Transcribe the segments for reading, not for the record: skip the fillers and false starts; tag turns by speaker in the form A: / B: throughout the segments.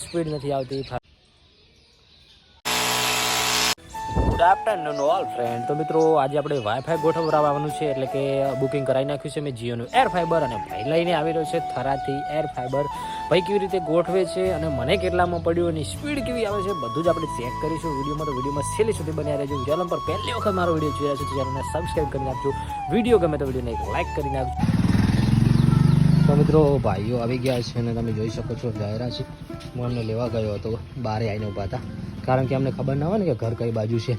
A: Speed નથી આવતી. Good afternoon all friend. તો મિત્રો આજે આપણે વાઈફાઈ ગોઠવવાનું છે, એટલે કે બુકિંગ કરાવી નાખ્યું છે મેં જીઓનું એર ફાઈબર, અને ભાઈ લઈને આવેલો છે થરાથી એર ફાઈબર. ભાઈ કેવી રીતે ગોઠવે છે અને મને કેટલામાં પડ્યું અને સ્પીડ કેવી આવે છે બધું જ આપણે ચેક કરીશું વિડીયોમાં. તો વિડીયોમાં છેલ્લે સુધી બન્યા રહેજો. ચેનલ પર પહેલી વખત મારો વિડીયો જોઈ રહ્યા છો તો ચેનલને સબસ્ક્રાઈબ કરી નાખજો. વિડીયો ગમે તો વિડીયોને એક લાઈક કરી નાખજો. તો મિત્રો ભાઈઓ આવી ગયા છે અને તમે જોઈ શકો છો જાહેરા છે. હું અમને લેવા ગયો હતો, બહાર આવીને ઊભા હતા, કારણ કે અમને ખબર ના હોય ને કે ઘર કઈ બાજુ છે.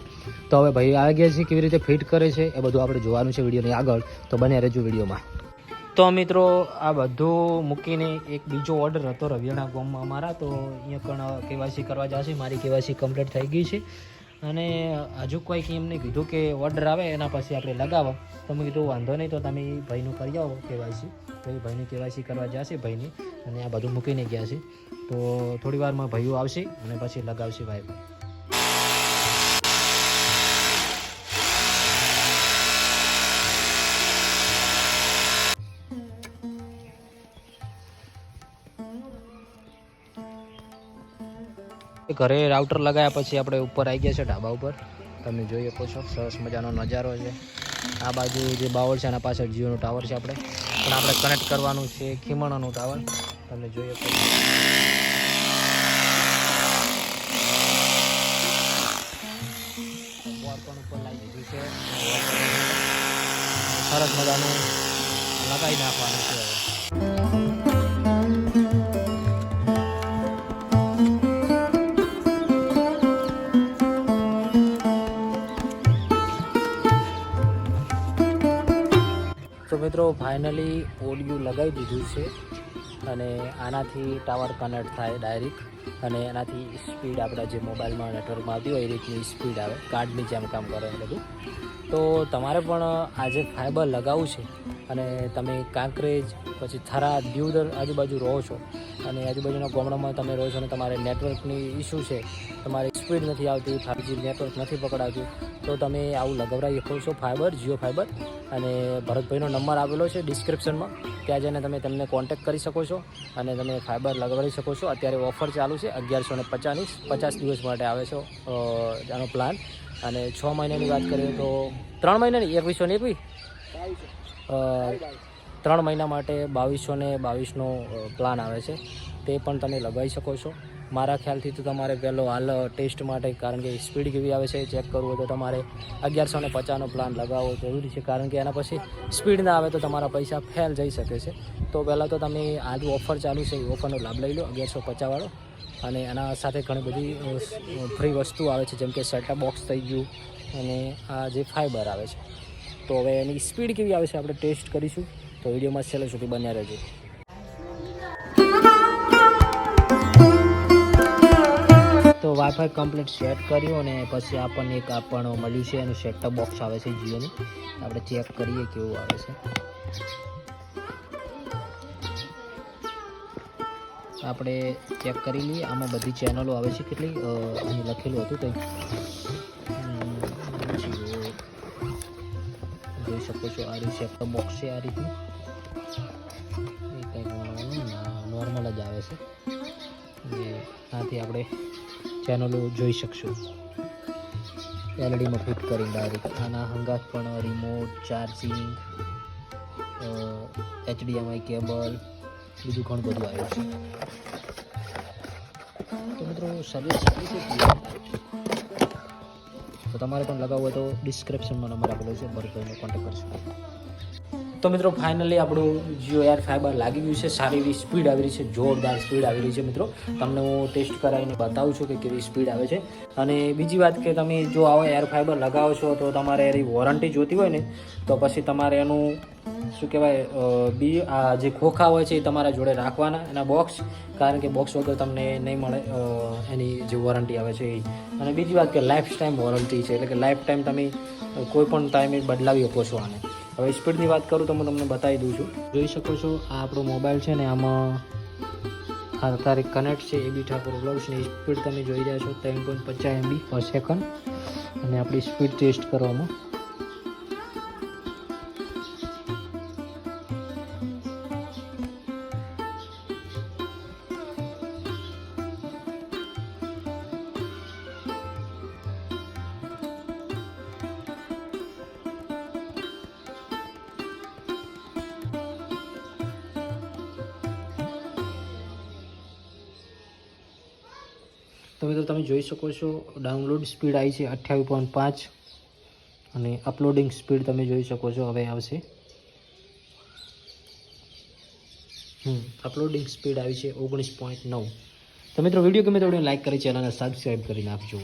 A: તો હવે ભાઈ આવી ગયા છે, કેવી રીતે ફિટ કરે છે એ બધું આપણે જોવાનું છે વિડીયોની આગળ. તો બન્યા રહેજો વિડીયોમાં. તો મિત્રો આ બધું મૂકીને એક બીજો ઓર્ડર હતો રવિયાણા ગામમાં અમારા, તો અહીંયા પણ કેવાયસી કરવા જશે. મારી કેવાયસી કમ્પ્લીટ થઈ ગઈ છે અને હજુ કોઈક એમને કીધું કે ઓર્ડર આવે એના પછી આપણે લગાવો. તો મેં કીધું વાંધો નહીં, તો તમે ભાઈનું કરી આવો કેવાયસી. તો એ ભાઈને કેવાયસી કરવા જશે ભાઈને, અને આ બધું મૂકીને ગયા છે. તો થોડી વારમાં ભાઈઓ આવશે અને પછી લગાવશે વાઈફાઈ. ઘરે રાઉટર લગાવ્યા પછી આપણે ઉપર આવી ગયા છે ઢાબા ઉપર. તમે જોઈ શકો છો સરસ મજાનો નજારો છે. આ બાજુ જે બાવળ છે એના પાછળ જીઓનું ટાવર છે. આપણે કનેક્ટ કરવાનું છે ખીમણાનું ટાવર. તમે જોઈ શકો છો. બોર પણ ઉપર લાવી દીધું છે. સરસ મજાનું લગાવી નાખવાનું છે હવે. તો મિત્રો ફાઇનલી ઓડિયો લગાવી દીધું છે અને આનાથી ટાવર કનેક્ટ થાય ડાયરેક્ટ, અને એનાથી સ્પીડ આપણા જે મોબાઈલમાં નેટવર્કમાં આવતી હોય એ રીતની સ્પીડ આવે, કાર્ડની જેમ કામ કરે એ બધું. તો તમારે પણ આજે ફાઈબર લગાવવું છે અને તમે કાંકરેજ પછી થરા દીવદર આજુબાજુ રહો છો અને આજુબાજુના ગામડામાં તમે રહો છો અને તમારે નેટવર્કની ઇસ્યુ છે, તમારી સ્પીડ નથી આવતી, 5G નેટવર્ક નથી પકડાતું, તો તમે આવું લગાવડાવી શકો છો ફાઈબર, જીઓ ફાઈબર. અને ભરતભાઈનો નંબર આપેલો છે ડિસ્ક્રિપ્શનમાં, ત્યાં જઈને તમે તેમને કોન્ટેક્ટ કરી શકો છો અને તમે ફાઈબર લગાવી શકો છો. અત્યારે ઓફર ચાલુ છે 1150 દિવસ માટે આવે છે આનો પ્લાન. અને 6 મહિનાની વાત કરીએ તો 3 મહિનાની 2121 3 મહિના માટે 2222નો પ્લાન આવે છે, તે પણ તમે લગાવી શકો છો. મારા ખ્યાલથી તો તમારે પહેલો હાલ ટેસ્ટ માટે, કારણ કે સ્પીડ કેવી આવે છે ચેક કરવું હોય તો તમારે 1150નો પ્લાન લગાવવો જરૂરી છે, કારણ કે એના પછી સ્પીડ ના આવે તો તમારા પૈસા ફેલ જઈ શકે છે. તો પહેલાં તો તમે આજે ઓફર ચાલુ છે એ ઓફરનો લાભ લઈ લો 1150 વાળો. અને એના સાથે ઘણી બધી ફ્રી વસ્તુ આવે છે, જેમ કે સેટઅપ બોક્સ થઈ ગયું અને આ જે ફાઈબર આવે છે. તો હવે એની સ્પીડ કેવી આવે છે આપણે ટેસ્ટ કરીશું. તો વિડીયોમાં છેલ્લે સુધી બન્યા રહેજો. તો વાઈફાઈ કમ્પ્લીટ સેટ કર્યું અને પછી આપણને એક મળ્યું છે, એનું સેટઅપ બોક્સ આવે છે જીઓનું. આપણે ચેક કરીએ કેવું આવે છે. આપણે ચેક કરી લઈએ. આમાં બધી ચેનલો આવે છે, કેટલી અહીં લખેલું હતું કંઈક જોઈ શકો છો. આ રીતે સેટઅપ બોક્સ છે, આ રીતનું એ કંઈક નોર્મલ જ આવે છે. અને આથી આપણે ચેનલો જોઈ શકશું એલઈડીમાં ફિટ કરીને ડાયરેક્ટ. આના હંગાત પણ રિમોટ, ચાર્જિંગ, HDMI કેબલ, બીજું ઘણું બધું આવ્યું છે. તો મિત્રો સર્વિસ સારી છે. તો તમારે પણ લગાવવું હોય તો ડિસ્ક્રિપ્શનમાં નંબર આપેલો છે, ભરતભાઈનો કોન્ટેક્ટ કરશો. તો મિત્રો ફાઇનલી આપણું જીઓ એર ફાઈબર લાગી ગયું છે. સારી એવી સ્પીડ આવી રહી છે, જોરદાર સ્પીડ આવી રહી છે. મિત્રો તમને હું ટેસ્ટ કરાવીને બતાવું છું કે કેવી સ્પીડ આવે છે. અને બીજી વાત કે તમે જો આવો એર ફાઈબર લગાવો છો તો તમારે એની વોરંટી જોતી હોય ને, તો પછી તમારે એનું શું કહેવાય આ જે ખોખા હોય છે એ તમારા જોડે રાખવાના, એના બોક્સ, કારણ કે બોક્સ વગર તમને નહીં મળે એની જે વોરંટી આવે છે એ. અને બીજી વાત કે લાઈફ ટાઈમ વોરંટી છે, એટલે કે લાઈફ ટાઈમ તમે કોઈ પણ ટાઈમે બદલાવી શકો છો આને. હવે સ્પીડની વાત કરું તો હું તમને બતાવી દઉં છું. જોઈ શકો છો આ આપણો મોબાઈલ છે ને, આમાં તારીખ કનેક્ટ છે AB ઠાકોર વ્લોગ્સની સ્પીડ તમે જોઈ રહ્યા છો 3.50 MB પર સેકન્ડ. અને આપણી સ્પીડ ટેસ્ટ કરવામાં તો મિત્રો તમે જોઈ શકો છો ડાઉનલોડ સ્પીડ આવી છે 28.5 અને અપલોડિંગ સ્પીડ તમે જોઈ શકો છો હવે આવશે અપલોડિંગ સ્પીડ આવી છે 19.9. તો મિત્રો વિડીયો ગમે તો લાઈક કરી ચેનલને સબસ્ક્રાઈબ કરી નાખજો.